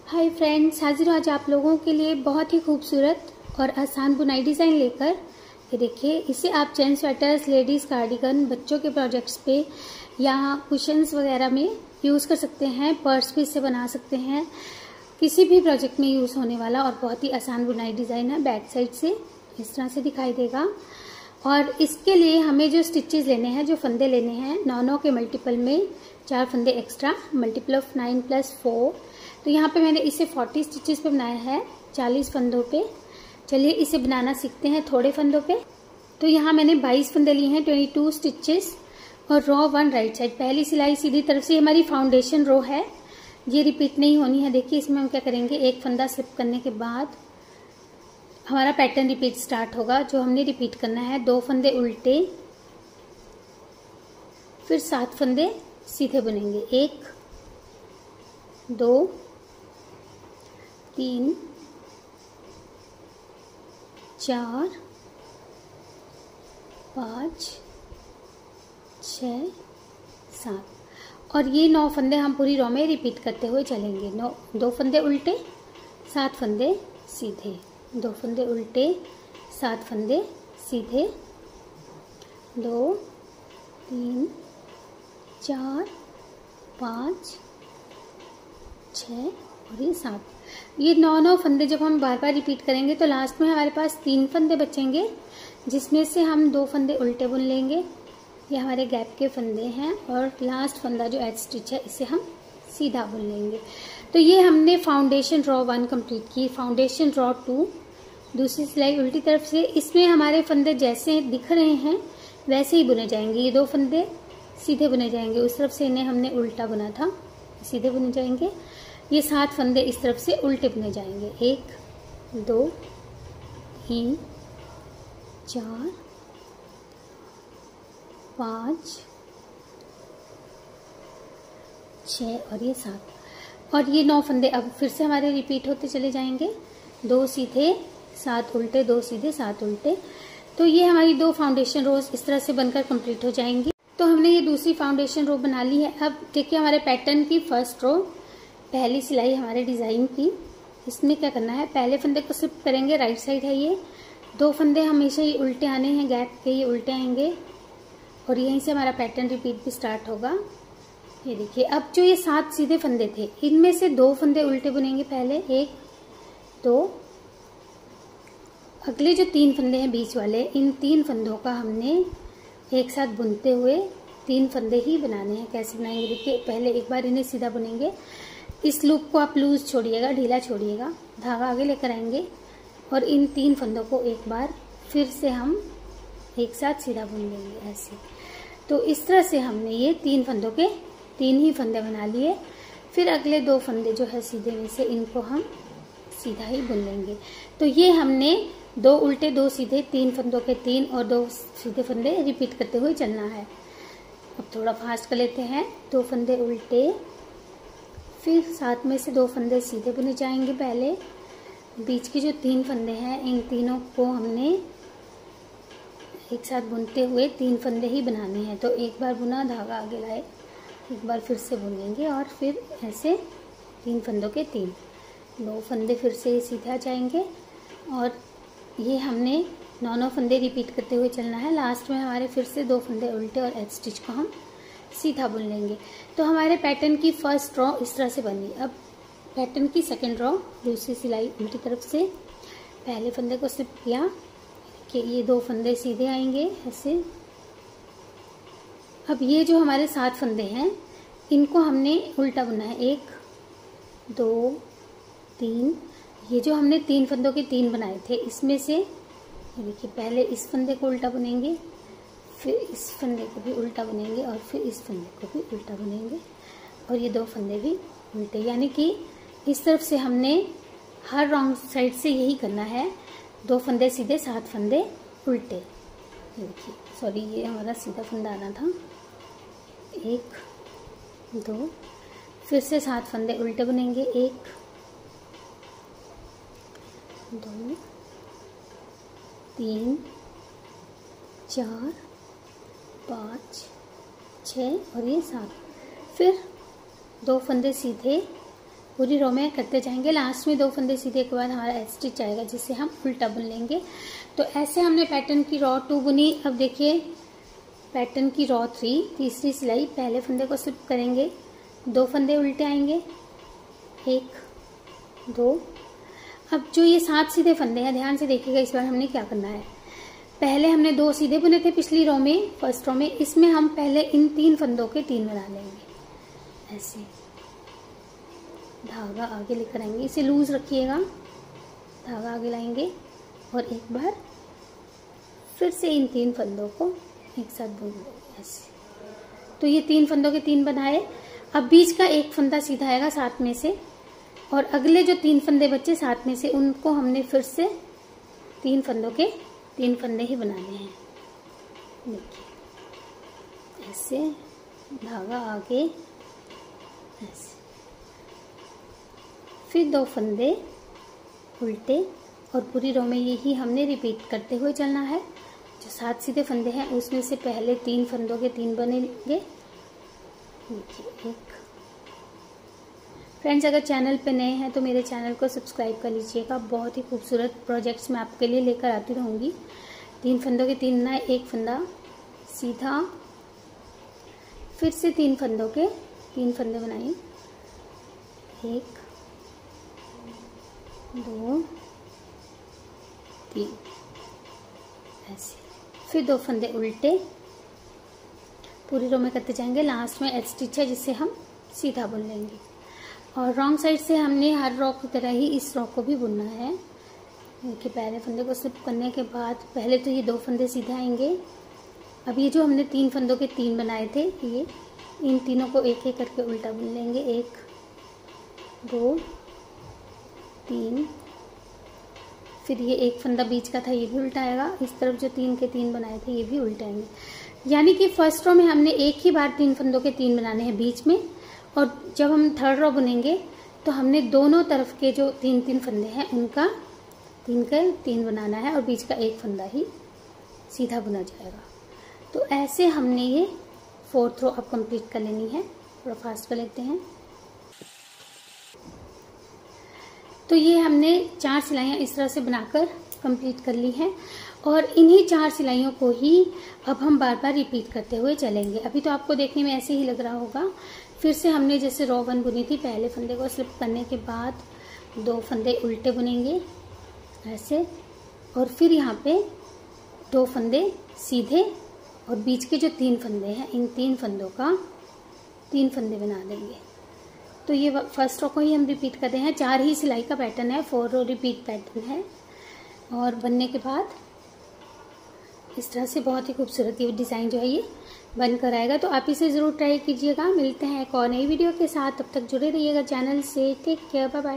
Hi friends, हाजिर हूँ आज आप लोगों के लिए बहुत ही खूबसूरत और आसान बुनाई डिज़ाइन लेकर। ये देखिए, इसे आप जेंट्स स्वेटर्स, लेडीज़ कार्डिगन, बच्चों के प्रोजेक्ट्स पे या कुशन्स वगैरह में यूज़ कर सकते हैं। पर्स भी इससे बना सकते हैं। किसी भी प्रोजेक्ट में यूज़ होने वाला और बहुत ही आसान बुनाई डिज़ाइन है। बैक साइड से इस तरह से दिखाई देगा। और इसके लिए हमें जो स्टिचेस लेने हैं, जो फंदे लेने हैं, 9 के मल्टीपल में 4 फंदे एक्स्ट्रा, मल्टीपल ऑफ 9 + 4। तो यहाँ पे मैंने इसे 40 स्टिचेस पे बनाया है, 40 फंदों पे। चलिए इसे बनाना सीखते हैं थोड़े फंदों पे। तो यहाँ मैंने 22 फंदे लिए हैं, 22 स्टिचेस और रो 1 राइट साइड। पहली सिलाई सीधी तरफ से हमारी फाउंडेशन रो है, ये रिपीट नहीं होनी है। देखिए इसमें हम क्या करेंगे, एक फंदा स्लिप करने के बाद हमारा पैटर्न रिपीट स्टार्ट होगा। जो हमने रिपीट करना है, 2 फंदे उल्टे, फिर 7 फंदे सीधे बुनेंगे। 1 2 3 4 5 6 7 और ये 9 फंदे हम पूरी रो में रिपीट करते हुए चलेंगे। 2 फंदे उल्टे, 7 फंदे सीधे, 2 फंदे उल्टे, 7 फंदे सीधे, 2 3 4 5 6 और ये 7। ये 9 फंदे जब हम बार बार रिपीट करेंगे तो लास्ट में हमारे पास 3 फंदे बचेंगे, जिसमें से हम 2 फंदे उल्टे बुन लेंगे। ये हमारे गैप के फंदे हैं और लास्ट फंदा जो एज स्टिच है इसे हम सीधा बुन लेंगे। तो ये हमने फाउंडेशन रो 1 कंप्लीट की। फाउंडेशन रो 2, दूसरी सिलाई उल्टी तरफ से। इसमें हमारे फंदे जैसे दिख रहे हैं वैसे ही बुने जाएंगे। ये 2 फंदे सीधे बुने जाएंगे, उस तरफ से इन्हें हमने उल्टा बुना था, सीधे बुने जाएंगे। ये 7 फंदे इस तरफ से उल्टे बुने जाएंगे। 1 2 3 4 5 6 और ये 7 और ये 9 फंदे अब फिर से हमारे रिपीट होते चले जाएंगे। 2 सीधे 7 उल्टे, 2 सीधे 7 उल्टे। तो ये हमारी 2 फाउंडेशन रोज इस तरह से बनकर कंप्लीट हो जाएंगी। तो हमने ये दूसरी फाउंडेशन रो बना ली है। अब देखिए हमारे पैटर्न की फर्स्ट रो, पहली सिलाई हमारे डिज़ाइन की। इसमें क्या करना है, पहले फंदे को स्लिप करेंगे, राइट साइड है ये। 2 फंदे हमेशा ही उल्टे आने हैं, गैप के ये उल्टे आएंगे और यहीं से हमारा पैटर्न रिपीट भी स्टार्ट होगा। ये देखिए, अब जो ये 7 सीधे फंदे थे, इनमें से 2 फंदे उल्टे बुनेंगे पहले, 1 2। अगले जो 3 फंदे हैं बीच वाले, इन 3 फंदों का हमने एक साथ बुनते हुए 3 फंदे ही बनाने हैं। कैसे बनाएंगे देखिए, पहले एक बार इन्हें सीधा बुनेंगे। इस लूप को आप लूज छोड़िएगा, ढीला छोड़िएगा, धागा आगे लेकर आएंगे और इन 3 फंदों को एक बार फिर से हम एक साथ सीधा बुन लेंगे ऐसे। तो इस तरह से हमने ये 3 फंदों के 3 ही फंदे बना लिए। फिर अगले 2 फंदे जो है सीधे में से, इनको हम सीधा ही बुन लेंगे। तो ये हमने 2 उल्टे 2 सीधे, 3 फंदों के 3 और 2 सीधे फंदे रिपीट करते हुए चलना है। अब थोड़ा फास्ट कर लेते हैं। 2 फंदे उल्टे, फिर 7 में से 2 फंदे सीधे बुने जाएंगे पहले। बीच के जो 3 फंदे हैं, इन तीनों को हमने एक साथ बुनते हुए 3 फंदे ही बनाने हैं। तो एक बार बुना, धागा आगे लाए, एक बार फिर से बुनेंगे और फिर ऐसे 3 फंदों के 3, 2 फंदे फिर से सीधा जाएंगे और ये हमने 9 फंदे रिपीट करते हुए चलना है। लास्ट में हमारे फिर से 2 फंदे उल्टे और एज स्टिच को हम सीधा बुन लेंगे। तो हमारे पैटर्न की फर्स्ट रो इस तरह से बनी। अब पैटर्न की सेकंड रो, दूसरी सिलाई उल्टी तरफ से, पहले फंदे को स्लिप किया कि ये 2 फंदे सीधे आएंगे ऐसे। अब ये जो हमारे 7 फंदे हैं, इनको हमने उल्टा बुना है। 1 2 3। ये जो हमने 3 फंदों के 3 बनाए थे, इसमें से देखिए पहले इस फंदे को उल्टा बुनेंगे, फिर इस फंदे को भी उल्टा बुनेंगे और फिर इस फंदे को भी उल्टा बुनेंगे और ये 2 फंदे भी उल्टे। यानी कि इस तरफ से हमने हर रॉन्ग साइड से यही करना है। 2 फंदे सीधे, 7 फंदे उल्टे। देखिए, सॉरी, ये हमारा सीधा फंदा आना था। 1 2, फिर से 7 फंदे उल्टे बुनेंगे। 1 2 3 4 5 6 और ये 7। फिर 2 फंदे सीधे, पूरी रो में करते जाएंगे। लास्ट में 2 फंदे सीधे के बाद हमारा एच स्टिच आएगा, जिससे हम उल्टा बुन लेंगे। तो ऐसे हमने पैटर्न की रो 2 बुनी। अब देखिए पैटर्न की रो 3 तीसरी सिलाई, पहले फंदे को स्लिप करेंगे, 2 फंदे उल्टे आएंगे, 1 2। अब जो ये 7 सीधे फंदे हैं, ध्यान से देखिएगा इस बार हमने क्या करना है। पहले हमने 2 सीधे बुने थे पिछली रो में, फर्स्ट रो में, इसमें हम पहले इन 3 फंदों के 3 बना लेंगे। ऐसे धागा आगे लेकर आएंगे, इसे लूज रखिएगा, धागा आगे लाएंगे और एक बार फिर से इन 3 फंदों को एक साथ बुन लेंगे ऐसे। तो ये 3 फंदों के 3 बनाए। अब बीच का एक फंदा सीधा आएगा 7 में से, और अगले जो 3 फंदे बचे 7 में से, उनको हमने फिर से 3 फंदों के 3 फंदे ही बनाने हैं। देखिए ऐसे धागा आगे ऐसे, फिर 2 फंदे उल्टे, और पूरी रो में यही हमने रिपीट करते हुए चलना है। जो 7 सीधे फंदे हैं उसमें से पहले 3 फंदों के 3 बनेंगे। देखिए 1। फ्रेंड्स, अगर चैनल पे नए हैं तो मेरे चैनल को सब्सक्राइब कर लीजिएगा। बहुत ही खूबसूरत प्रोजेक्ट्स मैं आपके लिए लेकर आती रहूँगी। 3 फंदों के 3 बनाए, 1 फंदा सीधा, फिर से 3 फंदों के 3 फंदे बनाए, 1 2 3 ऐसे, फिर 2 फंदे उल्टे, पूरी रो में करते जाएंगे। लास्ट में एच स्टिच है, जिससे हम सीधा बुन लेंगे। और रॉन्ग साइड से हमने हर रो की तरह ही इस रो को भी बुनना है। देखिए पहले फंदे को स्लिप करने के बाद पहले तो ये 2 फंदे सीधे आएंगे। अब ये जो हमने 3 फंदों के 3 बनाए थे, ये इन तीनों को एक एक करके उल्टा बुन लेंगे। 1 2 3, फिर ये एक फंदा बीच का था, ये भी उल्टा आएगा। इस तरफ जो 3 के 3 बनाए थे, ये भी उल्टे आएंगे। यानी कि फर्स्ट रो में हमने एक ही बार 3 फंदों के 3 बनाने हैं बीच में, और जब हम थर्ड रो बुनेंगे तो हमने दोनों तरफ के जो 3 फंदे हैं उनका 3 के 3 बनाना है, और बीच का एक फंदा ही सीधा बुना जाएगा। तो ऐसे हमने ये 4th रो अब कंप्लीट कर लेनी है। थोड़ा फास्ट कर लेते हैं। तो ये हमने 4 सिलाइयाँ इस तरह से बनाकर कंप्लीट कर ली हैं, और इन्हीं 4 सिलाइयों को ही अब हम बार बार रिपीट करते हुए चलेंगे। अभी तो आपको देखने में ऐसे ही लग रहा होगा। फिर से हमने जैसे रो 1 बुनी थी, पहले फंदे को स्लिप करने के बाद 2 फंदे उल्टे बुनेंगे ऐसे, और फिर यहाँ पे 2 फंदे सीधे, और बीच के जो 3 फंदे हैं, इन 3 फंदों का 3 फंदे बना देंगे। तो ये फर्स्ट रो को ही हम रिपीट कर रहे हैं। 4 ही सिलाई का पैटर्न है, 4 रो रिपीट पैटर्न है। और बनने के बाद इस तरह से बहुत ही खूबसूरत ये डिज़ाइन जो है ये बनकर आएगा। तो आप इसे ज़रूर ट्राई कीजिएगा। मिलते हैं एक और नई वीडियो के साथ, तब तक जुड़े रहिएगा चैनल से। Take care, bye bye.